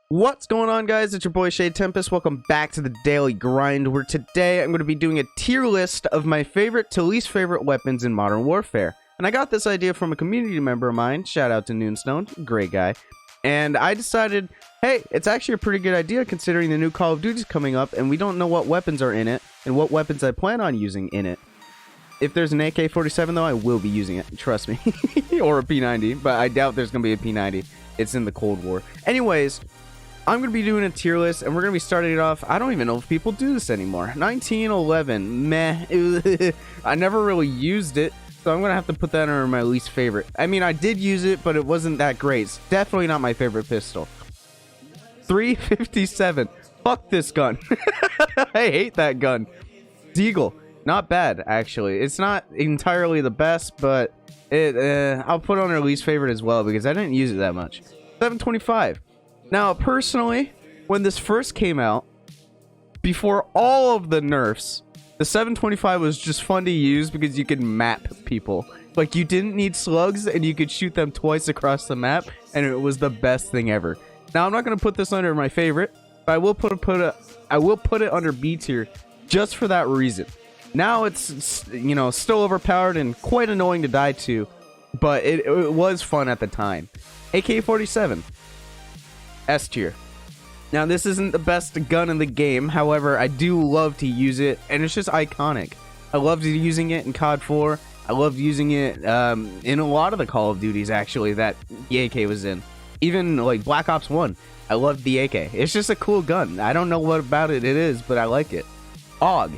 What's going on, guys? It's your boy Tempest. Welcome back to the Daily Grind, where today I'm going to be doing a tier list of my favorite to least favorite weapons in Modern Warfare. And I got this idea from a community member of mine. Shout out to Noonstone, great guy. And I decided, hey, it's actually a pretty good idea considering the new Call of Duty's coming up and we don't know what weapons are in it and what weapons I plan on using in it. If there's an AK-47 though, I will be using it, trust me. Or a P90, but I doubt there's going to be a P90. It's in the Cold War. Anyways, I'm going to be doing a tier list, and we're going to be starting it off. I don't even know if people do this anymore. 1911, meh. I never really used it, so I'm going to have to put that under my least favorite. I mean, I did use it, but it wasn't that great. It's definitely not my favorite pistol. 357. Fuck this gun. I hate that gun. Deagle. Not bad, actually. It's not entirely the best, but I'll put it on our least favorite as well, because I didn't use it that much. 725. Now, personally, when this first came out, before all of the nerfs, the 725 was just fun to use because you could map people. Like, you didn't need slugs, and you could shoot them twice across the map, and it was the best thing ever. Now, I'm not going to put this under my favorite, but I will put it under B tier just for that reason. Now, it's, you know, still overpowered and quite annoying to die to, but it was fun at the time. AK-47. S tier. Now, this isn't the best gun in the game, however, I do love to use it, and it's just iconic. I loved using it in COD 4. I loved using it in a lot of the Call of Duties, actually, that the AK was in. Even, like, Black Ops 1. I loved the AK. It's just a cool gun. I don't know what about it is, but I like it. AUG.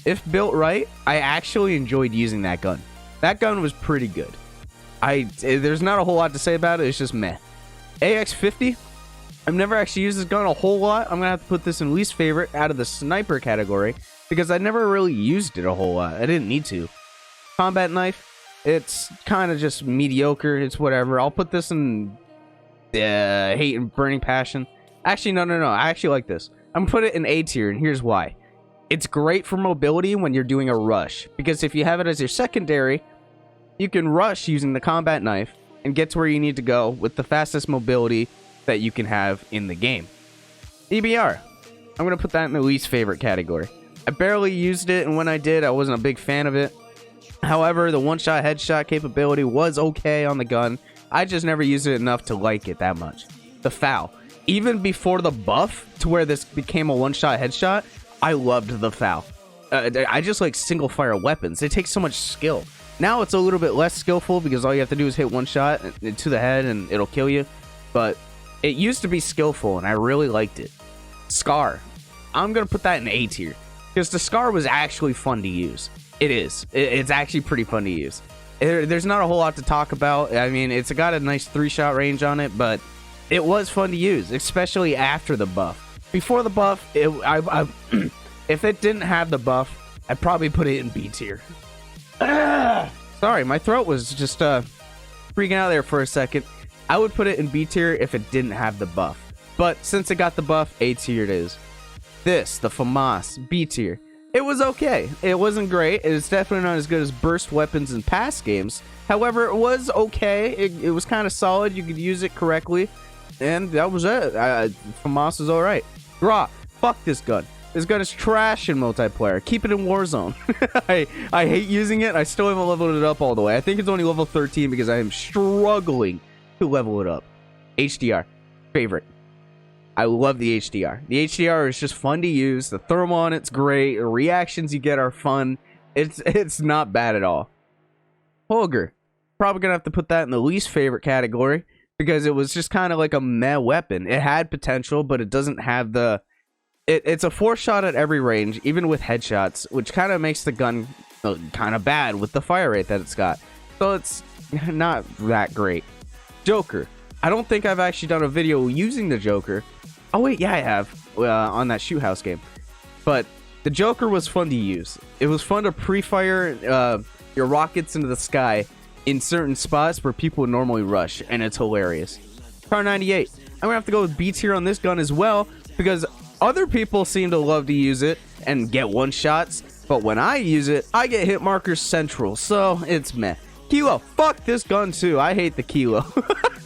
If built right, I actually enjoyed using that gun. That gun was pretty good. There's not a whole lot to say about it, it's just meh. AX-50. I've never actually used this gun a whole lot. I'm going to have to put this in least favorite out of the sniper category because I never really used it a whole lot. I didn't need to. Combat knife, it's kind of just mediocre. It's whatever. I'll put this in hate and burning passion. Actually, no. I actually like this. I'm going to put it in A tier, and here's why. It's great for mobility when you're doing a rush because if you have it as your secondary, you can rush using the combat knife and get to where you need to go with the fastest mobility that you can have in the game. EBR. I'm going to put that in the least favorite category. I barely used it, and when I did, I wasn't a big fan of it. However, the one-shot headshot capability was okay on the gun. I just never used it enough to like it that much. The FAL. Even before the buff to where this became a one-shot headshot, I loved the FAL. I just like single-fire weapons. It takes so much skill. Now it's a little bit less skillful because all you have to do is hit one shot to the head and it'll kill you. But it used to be skillful, and I really liked it. SCAR. I'm going to put that in A tier. Because the SCAR was actually fun to use. It is. It's actually pretty fun to use. There's not a whole lot to talk about. I mean, it's got a nice 3-shot range on it, but it was fun to use, especially after the buff. Before the buff, if it didn't have the buff, I'd probably put it in B tier. Sorry, my throat was just freaking out there for a second. I would put it in B tier if it didn't have the buff. But since it got the buff, A tier it is. This, the FAMAS, B tier. It was okay. It wasn't great. It's definitely not as good as burst weapons in past games. However, it was okay. It was kind of solid. You could use it correctly. And that was it. FAMAS is alright. Raw. Fuck this gun. This gun is trash in multiplayer. Keep it in Warzone. I hate using it. I still haven't leveled it up all the way. I think it's only level 13 because I am struggling to level it up. HDR. Favorite. I love the HDR. The HDR is just fun to use. The thermal on it's great. The reactions you get are fun. It's not bad at all. Holger. Probably gonna have to put that in the least favorite category because it was just kind of like a meh weapon. It had potential, but it doesn't have the... It's a 4-shot at every range, even with headshots, which kind of makes the gun kind of bad with the fire rate that it's got. So it's not that great. Joker. I don't think I've actually done a video using the Joker. Oh wait, yeah I have, on that shoot house game. But the Joker was fun to use. It was fun to pre-fire your rockets into the sky in certain spots where people would normally rush, and it's hilarious. Car 98. I'm gonna have to go with B tier on this gun as well, because other people seem to love to use it and get one-shots, but when I use it, I get hit markers central, so it's meh. Kilo, fuck this gun too. I hate the Kilo.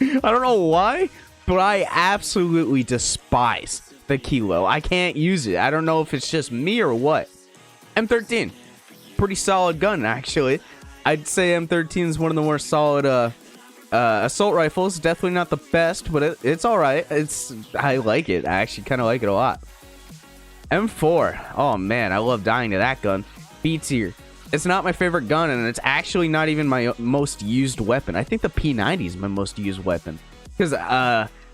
I don't know why, but I absolutely despise the Kilo. I can't use it. I don't know if it's just me or what. M13, pretty solid gun, actually. I'd say M13 is one of the more solid assault rifles. Definitely not the best, but it's all right. I like it. I actually kind of like it a lot. M4. Oh man, I love dying to that gun. B tier. It's not my favorite gun, and it's actually not even my most used weapon. I think the P90 is my most used weapon. Because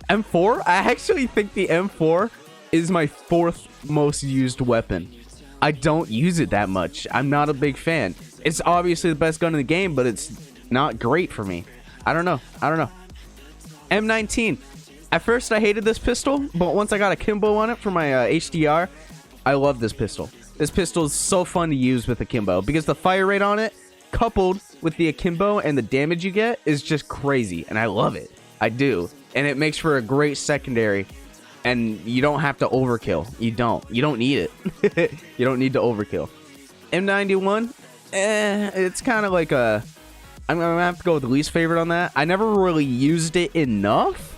M4, I actually think the M4 is my 4th most used weapon. I don't use it that much. I'm not a big fan. It's obviously the best gun in the game, but it's not great for me. I don't know. M19. At first, I hated this pistol, but once I got a Kimbo on it for my HDR, I love this pistol. This pistol is so fun to use with akimbo because the fire rate on it, coupled with the akimbo and the damage you get, is just crazy, and I love it. I do, and it makes for a great secondary, and you don't have to overkill. You don't need it. You don't need to overkill. M91, it's kind of like I'm gonna have to go with the least favorite on that. I never really used it enough.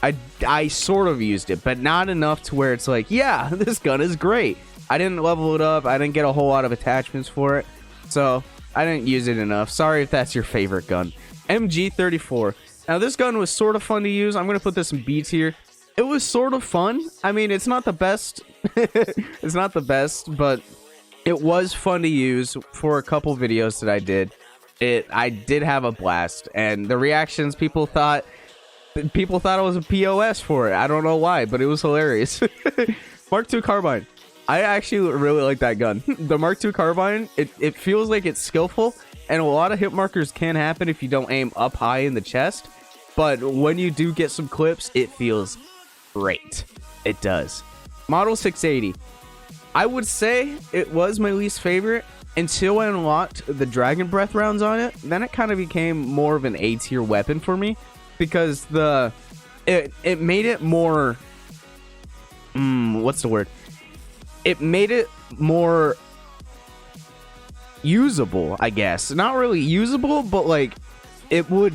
I sort of used it, but not enough to where it's like, yeah, this gun is great. I didn't level it up. I didn't get a whole lot of attachments for it, so I didn't use it enough. Sorry if that's your favorite gun. MG34. Now, this gun was sort of fun to use. I'm going to put this in B tier. It was sort of fun. I mean, it's not the best. It's not the best, but it was fun to use for a couple videos that I did. I did have a blast, and the reactions, people thought it was a POS for it. I don't know why, but it was hilarious. Mark II carbine. I actually really like that gun. The Mark II carbine, it feels like it's skillful, and a lot of hit markers can happen if you don't aim up high in the chest, but when you do get some clips, it feels great. It does. Model 680. I would say it was my least favorite until I unlocked the Dragon Breath rounds on it. Then it kind of became more of an A tier weapon for me because it made it more what's the word? It made it more usable, I guess. Not really usable, but like it would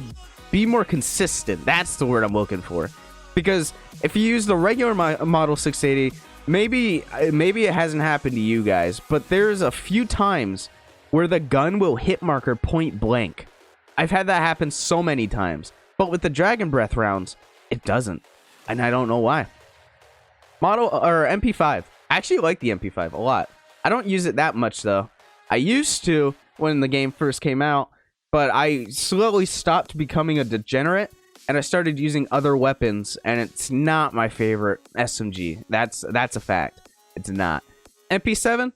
be more consistent. That's the word I'm looking for. Because if you use the regular Model 680, maybe it hasn't happened to you guys, but there's a few times where the gun will hit marker point blank. I've had that happen so many times. But with the Dragon Breath rounds, it doesn't. And I don't know why. MP5. I actually like the MP5 a lot. I don't use it that much though. I used to when the game first came out, but I slowly stopped becoming a degenerate and I started using other weapons, and it's not my favorite SMG. That's a fact. It's not. MP7,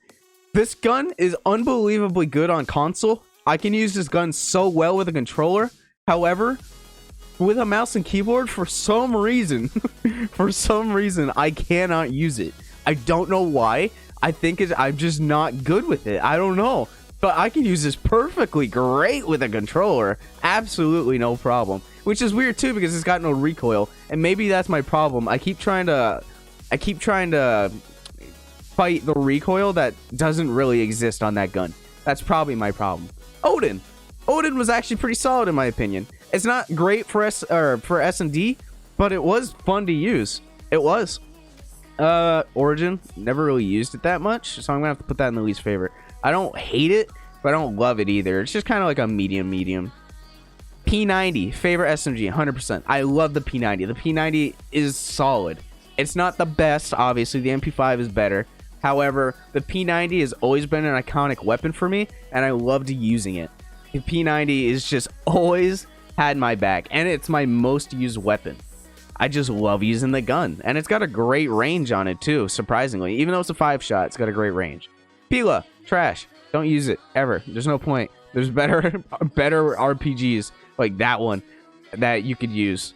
this gun is unbelievably good on console. I can use this gun so well with a controller. However, with a mouse and keyboard, for some reason, I cannot use it. I don't know why. I think I'm just not good with it. I don't know. But I can use this perfectly great with a controller. Absolutely no problem. Which is weird too because it's got no recoil. And maybe that's my problem. I keep trying to fight the recoil that doesn't really exist on that gun. That's probably my problem. Odin. Odin was actually pretty solid in my opinion. It's not great for S&D, but it was fun to use. It was. Origin, never really used it that much, so I'm gonna have to put that in the least favorite. I don't hate it, but I don't love it either. It's just kind of like a medium. P90, favorite SMG, 100%. I love the P90. The P90 is solid. It's not the best, obviously. The MP5 is better. However, the P90 has always been an iconic weapon for me, and I loved using it. The P90 is just always had my back, and it's my most used weapon. I just love using the gun, and it's got a great range on it too, surprisingly. Even though it's a 5-shot, it's got a great range. Pila, trash. Don't use it, ever. There's no point. There's better RPGs like that one that you could use.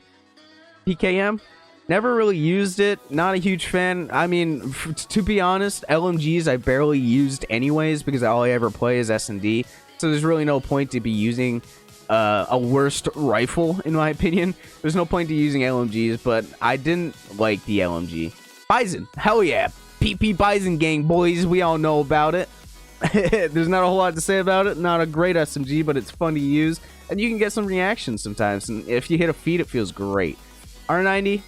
PKM, never really used it. Not a huge fan. I mean, to be honest, LMGs I barely used anyways because all I ever play is S&D. So there's really no point to be using a worst rifle, in my opinion. There's no point to using LMGs, but I didn't like the LMG. Bison, hell yeah. PP Bison gang, boys. We all know about it. There's not a whole lot to say about it. Not a great SMG, but it's fun to use. And you can get some reactions sometimes. And if you hit a feed, it feels great. R90,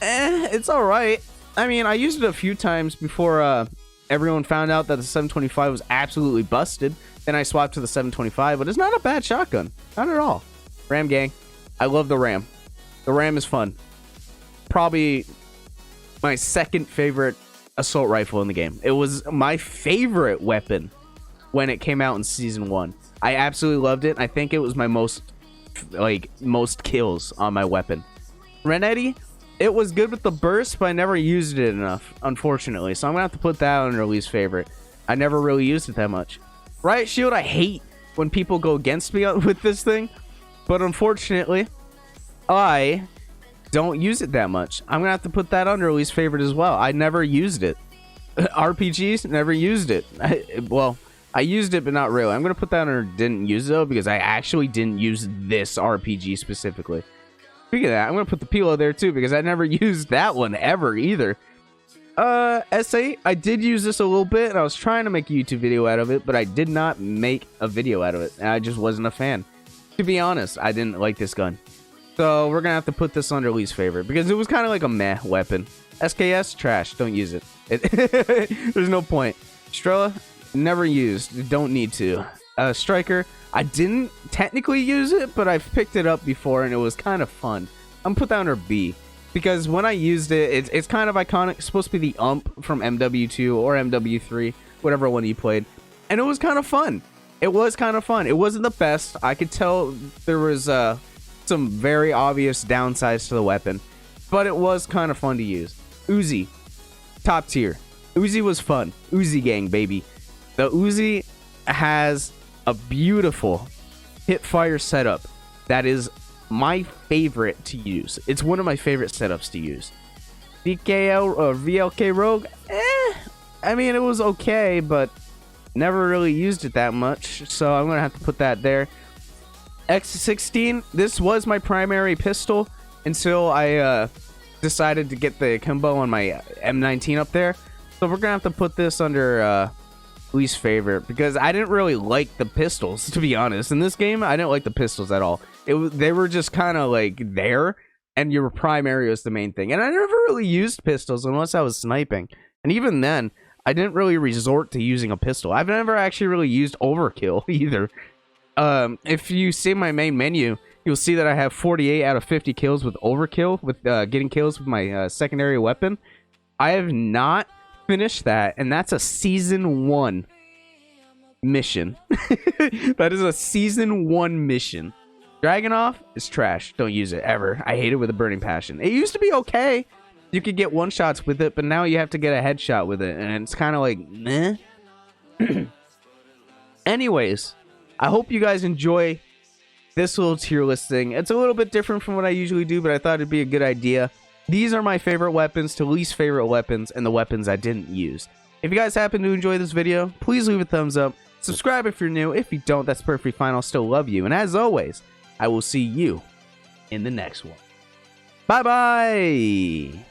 It's all right. I mean, I used it a few times before everyone found out that the 725 was absolutely busted. Then I swapped to the 725, but it's not a bad shotgun. Not at all. Ram gang. I love the Ram. The Ram is fun. Probably my second favorite assault rifle in the game. It was my favorite weapon when it came out in Season 1. I absolutely loved it. I think it was my most kills on my weapon. Renetti, it was good with the burst, but I never used it enough, unfortunately. So I'm going to have to put that on least favorite. I never really used it that much. Riot Shield, I hate when people go against me with this thing. But unfortunately, I don't use it that much. I'm going to have to put that under least favorite as well. I never used it. RPGs, never used it. I used it, but not really. I'm going to put that under didn't use it, though, because I actually didn't use this RPG specifically. Speaking of that, I'm going to put the Pilo there, too, because I never used that one ever, either. S8, I did use this a little bit, and I was trying to make a YouTube video out of it, but I did not make a video out of it, and I just wasn't a fan. To be honest, I didn't like this gun. So, we're going to have to put this under least favorite, because it was kind of like a meh weapon. SKS, trash. Don't use it. There's no point. Strela, never used. Don't need to. Striker, I didn't technically use it, but I've picked it up before, and it was kind of fun. I'm going to put that under B. Because when I used it, it's kind of iconic. It's supposed to be the ump from MW2 or MW3, whatever one you played. And it was kind of fun. It was kind of fun. It wasn't the best. I could tell there was some very obvious downsides to the weapon. But it was kind of fun to use. Uzi, top tier. Uzi was fun. Uzi gang, baby. The Uzi has a beautiful hip-fire setup that is my favorite to use. It's one of my favorite setups to use. VKL or VLK Rogue, I mean, it was okay, but never really used it that much, so I'm gonna have to put that there. X16, this was my primary pistol until I decided to get the combo on my M19 up there, so we're gonna have to put this under least favorite, because I didn't really like the pistols, to be honest. In this game, I didn't like the pistols at all. They were just kind of like there, and your primary was the main thing. And I never really used pistols unless I was sniping. And even then, I didn't really resort to using a pistol. I've never actually really used overkill either. If you see my main menu, you'll see that I have 48 out of 50 kills with overkill, with getting kills with my secondary weapon. I have not finished that, and that's a Season 1 mission. That is a Season 1 mission. Dragunov is trash. Don't use it ever. I hate it with a burning passion. It used to be okay. You could get one-shots with it, but now you have to get a headshot with it, and it's kind of like, meh. Anyways, I hope you guys enjoy this little tier list thing. It's a little bit different from what I usually do, but I thought it'd be a good idea. These are my favorite weapons to least favorite weapons, and the weapons I didn't use. If you guys happen to enjoy this video, please leave a thumbs up. Subscribe if you're new. If you don't, that's perfectly fine. I'll still love you. And as always, I will see you in the next one. Bye-bye!